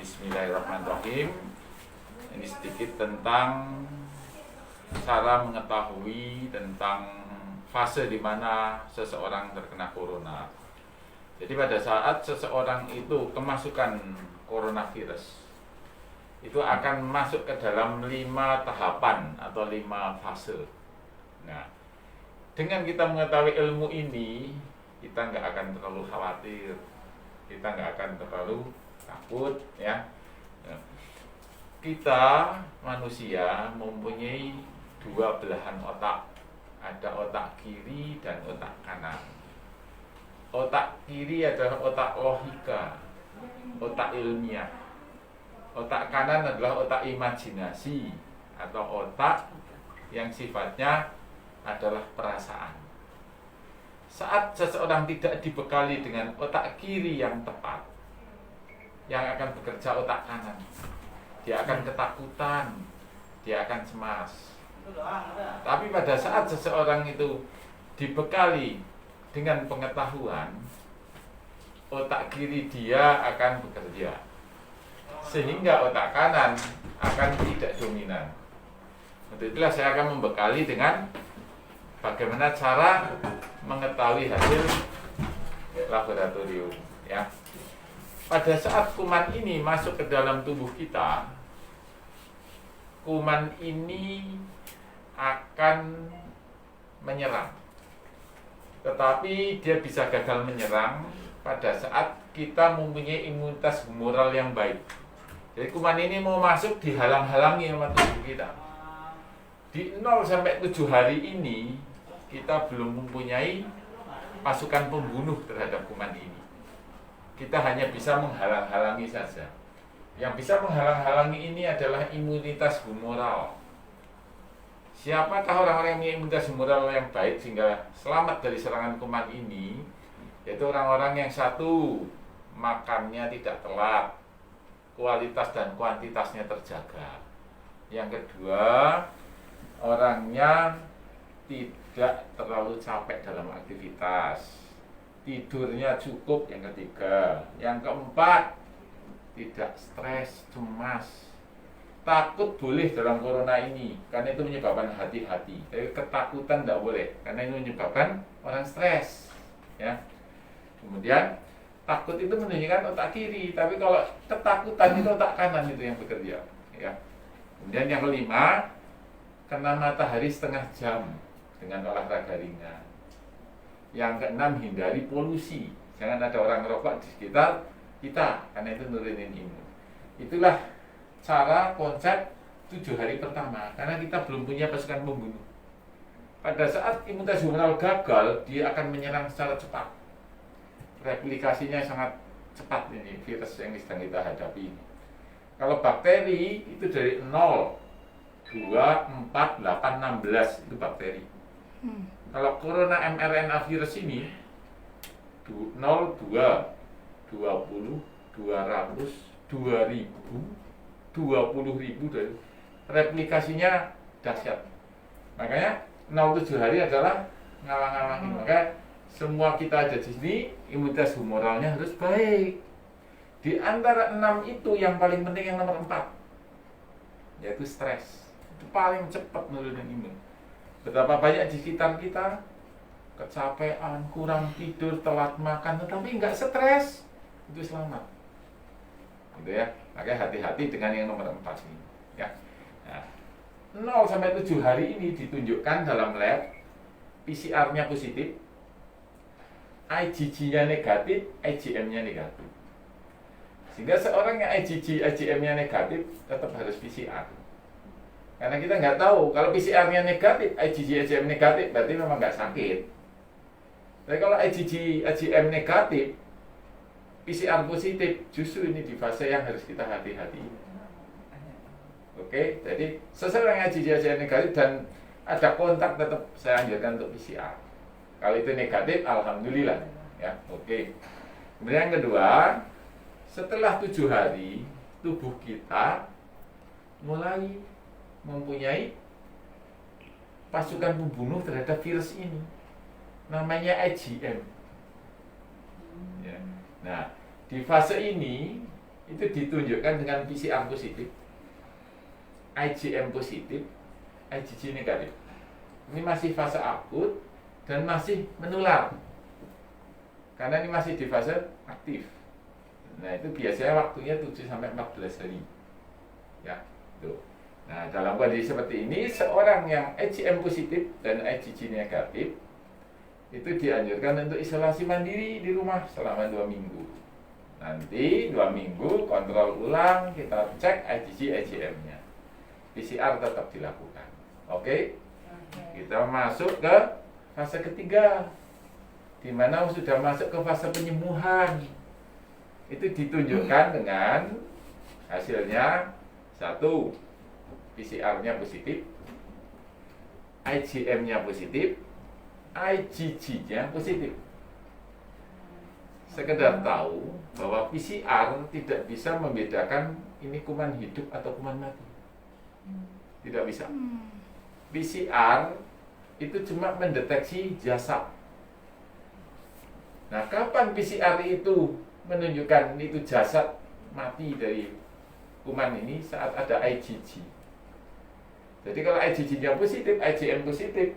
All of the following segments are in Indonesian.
Bismillahirrahmanirrahim. Ini sedikit tentang cara mengetahui tentang fase di mana seseorang terkena corona. Jadi pada saat seseorang itu kemasukan coronavirus, itu akan masuk ke dalam 5 tahapan atau 5 fase. Nah, dengan kita mengetahui ilmu ini, kita nggak akan terlalu khawatir, kita nggak akan terlalu takut, ya. Kita manusia mempunyai 2 belahan otak, ada otak kiri dan otak kanan. Otak kiri adalah otak logika, otak ilmiah. Otak kanan adalah otak imajinasi atau otak yang sifatnya adalah perasaan. Saat seseorang tidak dibekali dengan otak kiri yang tepat, yang akan bekerja otak kanan, dia akan ketakutan, dia akan cemas. Tapi pada saat seseorang itu dibekali dengan pengetahuan, otak kiri dia akan bekerja, sehingga otak kanan akan tidak dominan. Untuk itulah saya akan membekali dengan bagaimana cara mengetahui hasil laboratorium, ya. Pada saat kuman ini masuk ke dalam tubuh kita, kuman ini akan menyerang. Tetapi dia bisa gagal menyerang pada saat kita mempunyai imunitas humoral yang baik. Jadi kuman ini mau masuk dihalang-halangi sama tubuh kita. Di 0 sampai 7 hari ini kita belum mempunyai pasukan pembunuh terhadap kuman ini. Kita hanya bisa menghalang-halangi saja. Yang bisa menghalang-halangi ini adalah imunitas humoral. Siapakah orang-orang yang mempunyai imunitas humoral yang baik sehingga selamat dari serangan kuman ini? Yaitu orang-orang yang satu, makannya tidak telat, kualitas dan kuantitasnya terjaga. Yang kedua, orangnya tidak terlalu capek dalam aktivitas, tidurnya cukup. Yang ketiga, yang keempat, tidak stres, cemas. Takut boleh dalam corona ini, karena itu menyebabkan hati-hati. Tapi ketakutan tidak boleh, karena itu menyebabkan orang stres, ya. Kemudian takut itu menunjukkan otak kiri, tapi kalau ketakutan itu otak kanan itu yang bekerja, ya. Kemudian yang kelima, kena matahari setengah jam dengan olahraga ringan. Yang keenam, hindari polusi, jangan ada orang merokok di sekitar kita, karena itu nurunin imun. Itulah cara konsep 7 hari pertama, karena kita belum punya pasukan pembunuh. Pada saat imunitas humoral gagal, dia akan menyerang secara cepat. Replikasinya sangat cepat ini virus yang sedang kita hadapi. Kalau bakteri itu dari 0, 2, 4, 8, 16 itu bakteri. Kalau corona mRNA virus ini 0, 2, 20, 200, 2000, 20.000 dari replikasinya dahsyat. Makanya 0-7 hari adalah ngalang-ngalangin. Maka semua kita ada di sini, imunitas humoralnya harus baik. Di antara 6 itu yang paling penting yang nomor 4, yaitu stres. Itu paling cepat nurunin imun. Betapa banyak di sekitar kita kecapean, kurang tidur, telat makan, tetapi nggak stres, itu selamat. Gitu ya. Makanya hati-hati dengan yang nomor 4 ini, ya. Nah, 0 sampai 7 hari ini ditunjukkan dalam lab, PCR-nya positif, IgG-nya negatif, IgM-nya negatif. Sehingga seorang yang IgG, IgM-nya negatif tetap harus PCR. Karena kita nggak tahu, kalau PCR-nya negatif, IgG, IgM negatif, berarti memang nggak sakit. Tapi kalau IgG, IgM negatif, PCR positif, justru ini di fase yang harus kita hati-hati. Oke, jadi seseorang yang IgG, IgM negatif dan ada kontak, tetap saya anjurkan untuk PCR. Kalau itu negatif, alhamdulillah, ya. Oke. Kemudian yang kedua, setelah 7 hari, tubuh kita mulai mempunyai pasukan pembunuh terhadap virus ini, namanya IgM. Ya. Nah, di fase ini itu ditunjukkan dengan PCR positif, IgM positif, IgG negatif. Ini masih fase akut dan masih menular. Karena ini masih di fase aktif. Nah, itu biasanya waktunya 7 sampai 14 hari. Ya, tuh. Nah, dalam kondisi seperti ini, seorang yang IgM positif dan IgG negatif itu dianjurkan untuk isolasi mandiri di rumah selama 2 minggu. Nanti 2 minggu kontrol ulang, kita cek IgG IgM-nya. PCR tetap dilakukan. Oke? Kita masuk ke fase ketiga, di mana sudah masuk ke fase penyembuhan. Itu ditunjukkan dengan hasilnya 1, PCR-nya positif, IgM-nya positif, IgG-nya positif. Sekedar tahu bahwa PCR tidak bisa membedakan ini kuman hidup atau kuman mati. Tidak bisa. PCR itu cuma mendeteksi jasad. Nah, kapan PCR itu menunjukkan itu jasad mati dari kuman ini? Saat ada IgG. Jadi kalau IgG-nya positif, IgM positif,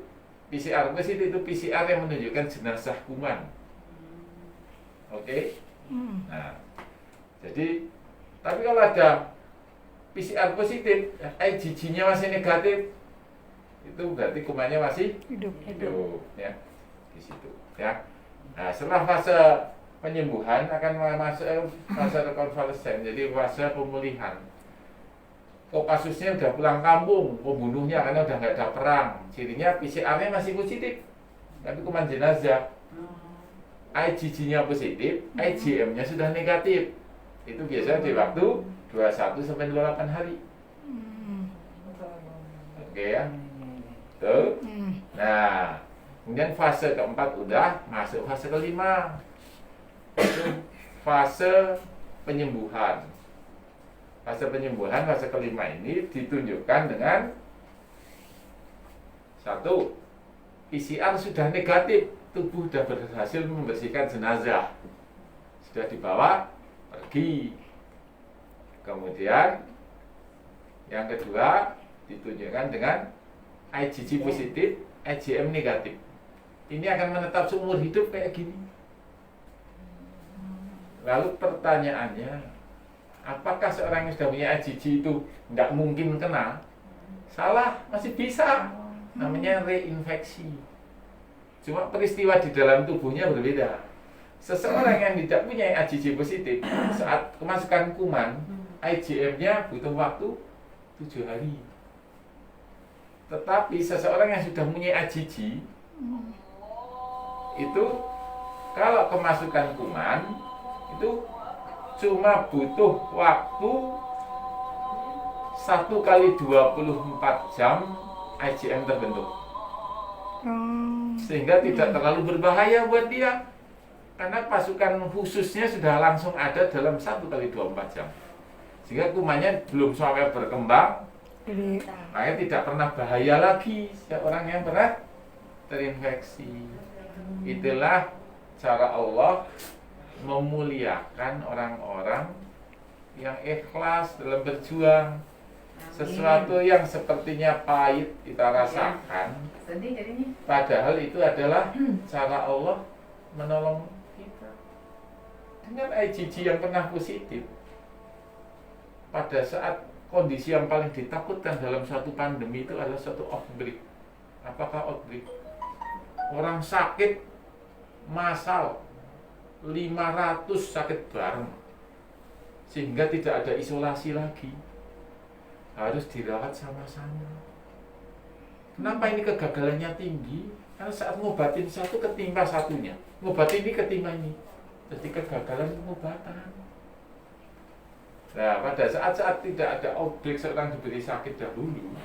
PCR positif, itu PCR yang menunjukkan jenazah kuman. Oke? Nah, jadi tapi kalau ada PCR positif, IgG-nya masih negatif, itu berarti kumannya masih hidup ya, di situ ya. Nah, setelah fase penyembuhan akan masuk fase rekonvalesen, jadi fase pemulihan. Kok kasusnya udah pulang kampung, pembunuhnya karena udah nggak ada perang, cirinya PCR-nya masih positif, tapi kuman jenazah. IgG-nya positif, IgM-nya sudah negatif. Itu biasanya di waktu 21 sampai 28 hari. Oke ya. Tuh. Nah, kemudian fase keempat udah masuk fase kelima. Itu fase penyembuhan. Fase penyembuhan, fase kelima ini ditunjukkan dengan 1, PCR sudah negatif, tubuh sudah berhasil membersihkan jenazah, sudah dibawa pergi. Kemudian yang kedua ditunjukkan dengan IgG positif, IgM negatif. Ini akan menetap seumur hidup kayak gini. Lalu pertanyaannya, apakah seorang yang sudah punya IgG itu tidak mungkin kena? Salah, masih bisa. Namanya reinfeksi. Cuma peristiwa di dalam tubuhnya berbeda. Seseorang yang tidak punya IgG positif, saat kemasukan kuman, IgM-nya butuh waktu 7 hari. Tetapi seseorang yang sudah punya IgG, itu kalau kemasukan kuman, itu cuma butuh waktu 1 kali 24 jam IgM terbentuk. Sehingga tidak terlalu berbahaya buat dia. Karena pasukan khususnya sudah langsung ada dalam 1 kali 24 jam. Sehingga kumannya belum sampai berkembang, makanya tidak pernah bahaya lagi orang yang pernah terinfeksi. Itulah cara Allah memuliakan orang-orang yang ikhlas dalam berjuang. Sesuatu yang sepertinya pahit kita rasakan, padahal itu adalah cara Allah menolong kita. Dengan IgG yang pernah positif, pada saat kondisi yang paling ditakutkan dalam suatu pandemi itu adalah suatu outbreak. Apakah outbreak? Orang sakit massal 500 sakit bareng, sehingga tidak ada isolasi lagi, harus dirawat sama-sama. Kenapa ini kegagalannya tinggi? Karena saat ngobatin satu ketimpa satunya, ngobatin ini ketimpa ini, jadi kegagalan pengobatan. Nah, pada saat-saat tidak ada outbreak, seorang diberi sakit dahulu,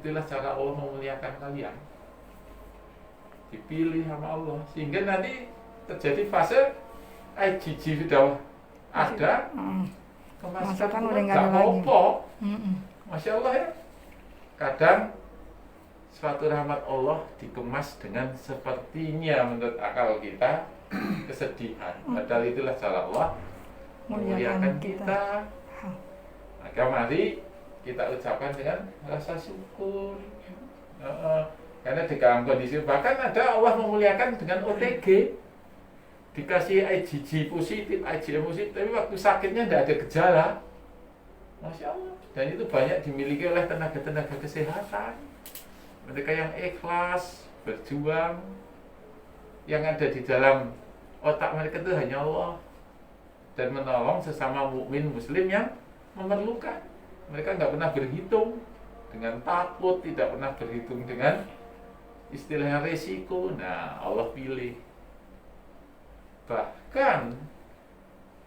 itulah cara Allah memuliakan kalian. Dipilih sama Allah, sehingga nanti terjadi fase IgG sudah ada, kemasukan udah nggak apa-apa. Masya Allah ya. Kadang suatu rahmat Allah dikemas dengan sepertinya menurut akal kita kesedihan. Padahal itulah cara Allah memuliakan kita. Maka mari kita ucapkan dengan rasa syukur. Karena di dalam kondisi bahkan ada Allah memuliakan dengan OTG, dikasih IgG positif, IgM positif, tapi waktu sakitnya tidak ada gejala. Masya Allah. Dan itu banyak dimiliki oleh tenaga-tenaga kesehatan. Mereka yang ikhlas, berjuang, yang ada di dalam otak mereka itu hanya Allah, dan menolong sesama mukmin muslim yang memerlukan. Mereka nggak pernah berhitung dengan takut, tidak pernah berhitung dengan istilahnya resiko. Nah, Allah pilih. Bahkan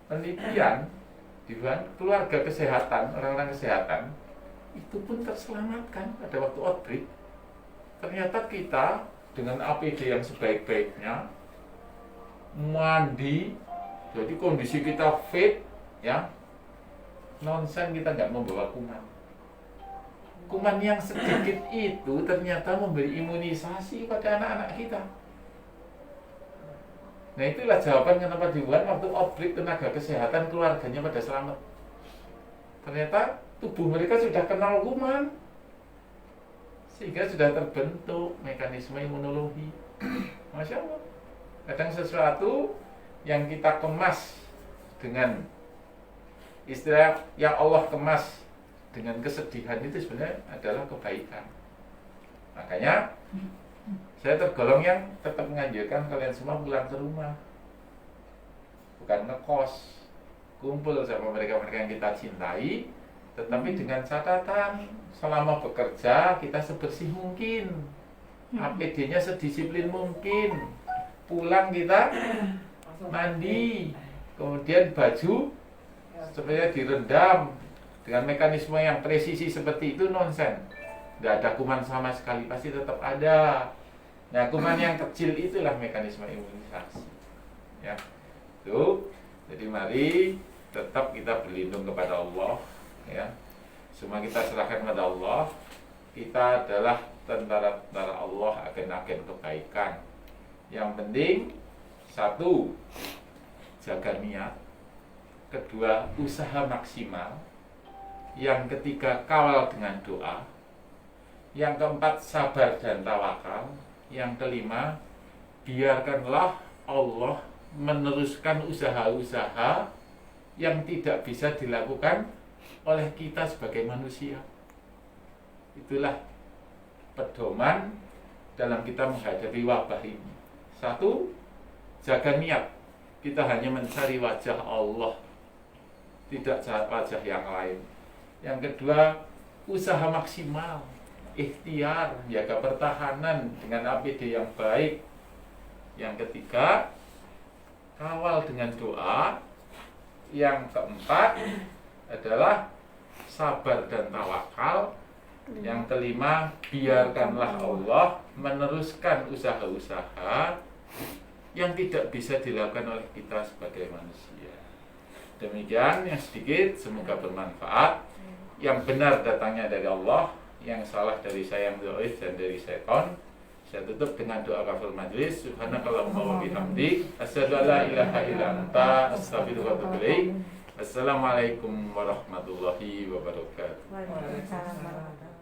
penelitian di keluarga kesehatan, orang-orang kesehatan itu pun terselamatkan pada waktu outbreak. Ternyata kita dengan APD yang sebaik-baiknya, mandi, jadi kondisi kita fit, ya, nonsen kita nggak membawa kuman. Kuman yang sedikit itu ternyata memberi imunisasi pada anak-anak kita. Nah, itulah jawaban kenapa di Wuhan waktu outbreak tenaga kesehatan keluarganya pada selamat. Ternyata tubuh mereka sudah kenal kuman, sehingga sudah terbentuk mekanisme imunologi. Masya Allah. Kadang sesuatu yang kita kemas dengan istilah yang Allah kemas dengan kesedihan itu sebenarnya adalah kebaikan. Makanya saya tergolong yang tetap menganjurkan kalian semua pulang ke rumah, bukan ngekos, kumpul sama mereka-mereka yang kita cintai, tetapi dengan catatan selama bekerja kita sebersih mungkin, APD-nya sedisiplin mungkin, pulang kita mandi, kemudian baju sebenarnya direndam dengan mekanisme yang presisi seperti itu nonsen. Nggak ada kuman sama sekali, pasti tetap ada. Nah, kuman yang kecil itulah mekanisme imunisasi. Ya, itu. Jadi mari tetap kita berlindung kepada Allah. Ya, semua kita serahkan kepada Allah. Kita adalah tentara-tentara Allah, agen-agen kebaikan. Yang penting satu, jaga niat. Kedua, usaha maksimal. Yang ketiga, kawal dengan doa. Yang keempat, sabar dan tawakal. Yang kelima, biarkanlah Allah meneruskan usaha-usaha yang tidak bisa dilakukan oleh kita sebagai manusia. Itulah pedoman dalam kita menghadapi wabah ini. Satu, jaga niat. Kita hanya mencari wajah Allah, tidak wajah yang lain. Yang kedua, usaha maksimal, ikhtiar, jaga pertahanan dengan APD yang baik. Yang ketiga, kawal dengan doa. Yang keempat adalah sabar dan tawakal. Yang kelima, biarkanlah Allah meneruskan usaha-usaha yang tidak bisa dilakukan oleh kita sebagai manusia. Demikian yang sedikit, semoga bermanfaat. Yang benar datangnya dari Allah, yang salah dari saya yang dhaif dan dari setan. Saya tutup dengan doa kafaratul majlis. Subhanakallahumma wa bihamdik, asyhadu an la ilaha illa anta, astaghfiruka wa atubu ilaik. Assalamualaikum warahmatullahi wabarakatuh. Waalaikumsalam.